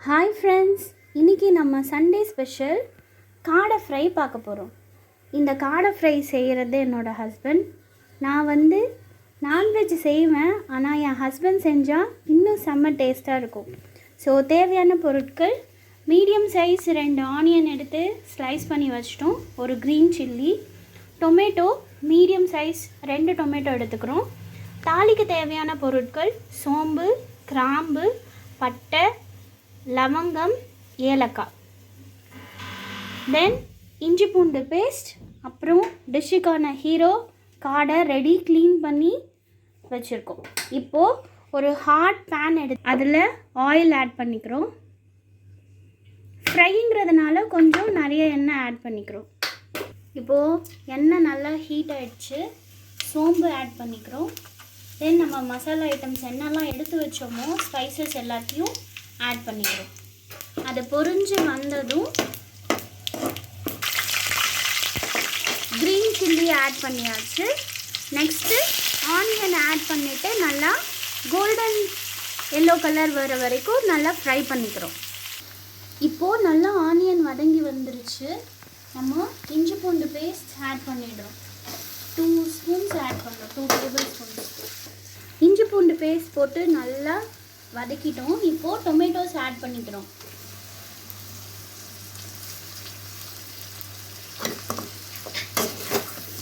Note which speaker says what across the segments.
Speaker 1: Hi friends, இன்றைக்கி நம்ம Sunday special காடை ஃப்ரை பார்க்க போகிறோம். இந்த காடை ஃப்ரை செய்கிறது என்னோடய ஹஸ்பண்ட். நான் நான்வெஜ் செய்வேன், ஆனால் என் ஹஸ்பண்ட் செஞ்சால் இன்னும் செம்ம டேஸ்ட்டாக இருக்கும். ஸோ தேவையான பொருட்கள்: மீடியம் சைஸ் 2 ஆனியன் எடுத்து ஸ்லைஸ் பண்ணி வச்சிட்டோம், ஒரு green chilli, tomato medium size 2 tomato எடுத்துக்கிறோம். தாளிக்கு தேவையான பொருட்கள்: சோம்பு, கிராம்பு, பட்டை, லவங்கம், ஏலக்காய், தென் இஞ்சி பூண்டு பேஸ்ட், அப்புறம் டிஷ்ஷுக்கான ஹீரோ காடை ரெடி க்ளீன் பண்ணி வச்சுருக்கோம். இப்போது ஒரு ஹாட் பேன் எடுத்து அதில் ஆயில் ஆட் பண்ணிக்கிறோம். ஃப்ரைங்கிறதுனால கொஞ்சம் நிறைய எண்ணெய் ஆட் பண்ணிக்கிறோம். இப்போது எண்ணெய் நல்லா ஹீட் ஆகிடுச்சு, சோம்பு ஆட் பண்ணிக்கிறோம். தென் நம்ம மசாலா ஐட்டம்ஸ் என்னெல்லாம் எடுத்து வச்சோமோ ஸ்பைசஸ் எல்லாத்தையும் ஆட் பண்ணிக்கிறோம். அது பொரிஞ்சு வந்ததும் க்ரீன் சில்லி ஆட் பண்ணியாச்சு. நெக்ஸ்ட்டு ஆனியன் ஆட் பண்ணிவிட்டு நல்லா கோல்டன் எல்லோ கலர் வர வரைக்கும் நல்லா ஃப்ரை பண்ணிக்கிறோம். இப்போது நல்லா ஆனியன் வதங்கி வந்துருச்சு. நம்ம இஞ்சி பூண்டு பேஸ்ட் ஆட் பண்ணிடுறோம். 2 ஸ்பூன்ஸ் ஆட் பண்ணுறோம், 2 டேபிள் ஸ்பூன்ஸ் இஞ்சி பூண்டு பேஸ்ட் போட்டு நல்லா வதக்கிட்டோம். இப்போது டொமேட்டோஸ் ஆட் பண்ணிக்கிறோம்.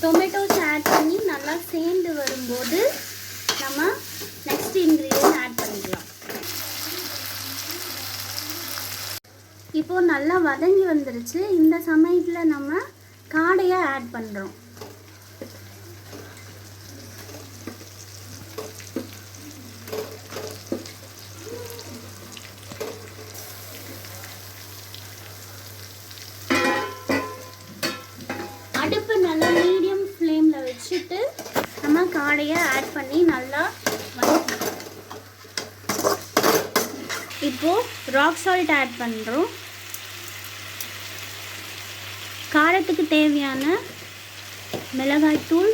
Speaker 1: டொமேட்டோஸ் ஆட் பண்ணி நல்லா சேர்ந்து வரும்போது நம்ம நெக்ஸ்ட் இன்க்ரீடியன்ட் ஆட் பண்ணிக்கலாம். இப்போது நல்லா வதங்கி வந்துருச்சு. இந்த சமயத்தில் நம்ம காடையை ஆட் பண்ணுறோம். அடுப்பு நல்லா மீடியம் ஃப்ளேமில் வச்சுட்டு நம்ம காடையை ஆட் பண்ணி நல்லா வதக்கணும். இப்போது ராக் சால்ட் ஆட் பண்ணுறோம். காரத்துக்கு தேவையான மிளகாய்த்தூள்,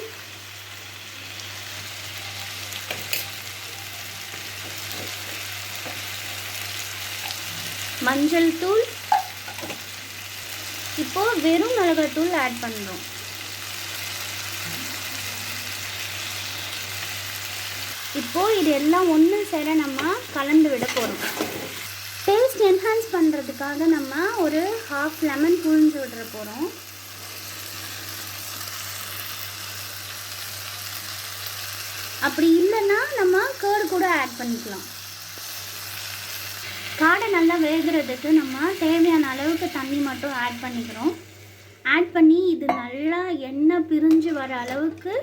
Speaker 1: மஞ்சள் தூள், இப்போது வெறும் மிளகாய்த்தூள் ஆட் பண்ணுறோம். இப்போது இது எல்லாம் ஒன்று சேர நம்ம கலந்து விட போகிறோம். டேஸ்ட் என்ஹான்ஸ் பண்ணுறதுக்காக நம்ம ஒரு ½ லெமன் புழிஞ்சு விட போகிறோம். அப்படி இல்லைன்னா நம்ம கர்டு கூட ஆட் பண்ணிக்கலாம். காடை நல்லா வேகிறதுக்கு நம்ம தேவையான அளவுக்கு தண்ணி மட்டும் ஆட் பண்ணிக்கிறோம். ஆட் பண்ணி இது நல்லா எண்ணெய் பிரிஞ்சு வர அளவுக்கு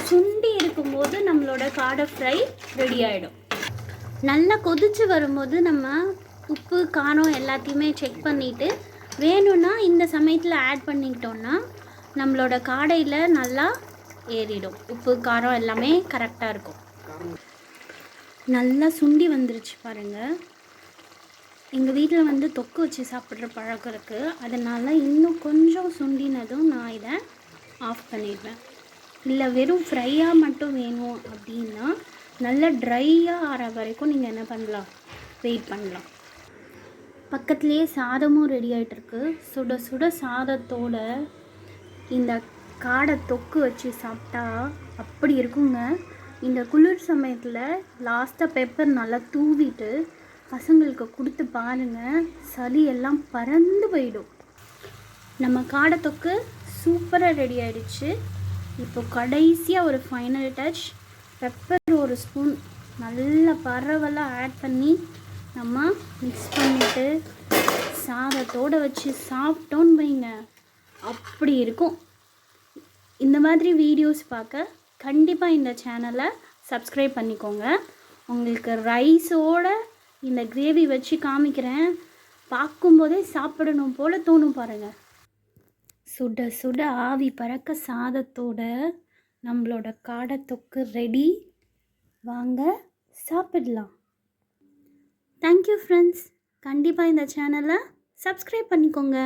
Speaker 1: சுண்டி இருக்கும்போது நம்மளோட காடை ஃப்ரை ரெடி ஆகிடும். நல்லா கொதித்து வரும்போது நம்ம உப்பு காரம் எல்லாத்தையுமே செக் பண்ணிவிட்டு வேணும்னா இந்த சமயத்தில் ஆட் பண்ணிக்கிட்டோன்னா நம்மளோட காடையில் நல்லா ஏறிடும். உப்பு காரம் எல்லாமே கரெக்டாக இருக்கும். நல்லா சுண்டி வந்துருச்சு பாருங்கள். எங்கள் வீட்டில் தொக்கு வச்சு சாப்பிட்ற பழக்கம் இருக்குது. அதனால் இன்னும் கொஞ்சம் சுண்டினதும் நான் இதை ஆஃப் பண்ணிடுவேன். இல்லை வெறும் ஃப்ரையாக மட்டும் வேணும் அப்படின்னா நல்லா ட்ரையாக ஆற வரைக்கும் நீங்கள் என்ன பண்ணலாம், வெயிட் பண்ணலாம். பக்கத்துலேயே சாதமும் ரெடி ஆகிட்டுருக்கு. சுட சுட சாதத்தோட இந்த காடை தொக்கு வச்சு சாப்பிட்டா அப்படி இருக்குங்க. இந்த குளிர் சமயத்தில் லாஸ்ட்டாக பெப்பர் நல்லா தூவிட்டு பசங்களுக்கு கொடுத்து பாருங்கள், சளி எல்லாம் பறந்து போயிடும். நம்ம காடை தொக்கு சூப்பராக ரெடி ஆகிடுச்சு. இப்போ கடைசியாக ஒரு ஃபைனல் டச், பெப்பர் ஒரு ஸ்பூன் நல்லா பரவலாக ஆட் பண்ணி நம்ம மிக்ஸ் பண்ணிவிட்டு சாதத்தோடு வச்சு சாப்பிட்டோன்னு வைங்க, அப்படி இருக்கும். இந்த மாதிரி வீடியோஸ் பார்க்க கண்டிப்பாக இந்த சேனலை சப்ஸ்கிரைப் பண்ணிக்கோங்க. உங்களுக்கு ரைஸோட இந்த கிரேவி வச்சு காமிக்கிறேன், பார்க்கும்போதே சாப்பிடணும் போல் தோணும் பாருங்கள். சுட சுட ஆவி பறக்க சாதத்தோட நம்மளோட காடை தொக்கு ரெடி. வாங்க சாப்பிடலாம். Thank you friends. கண்டிப்பாக இந்த சேனலை சப்ஸ்கிரைப் பண்ணிக்கோங்க.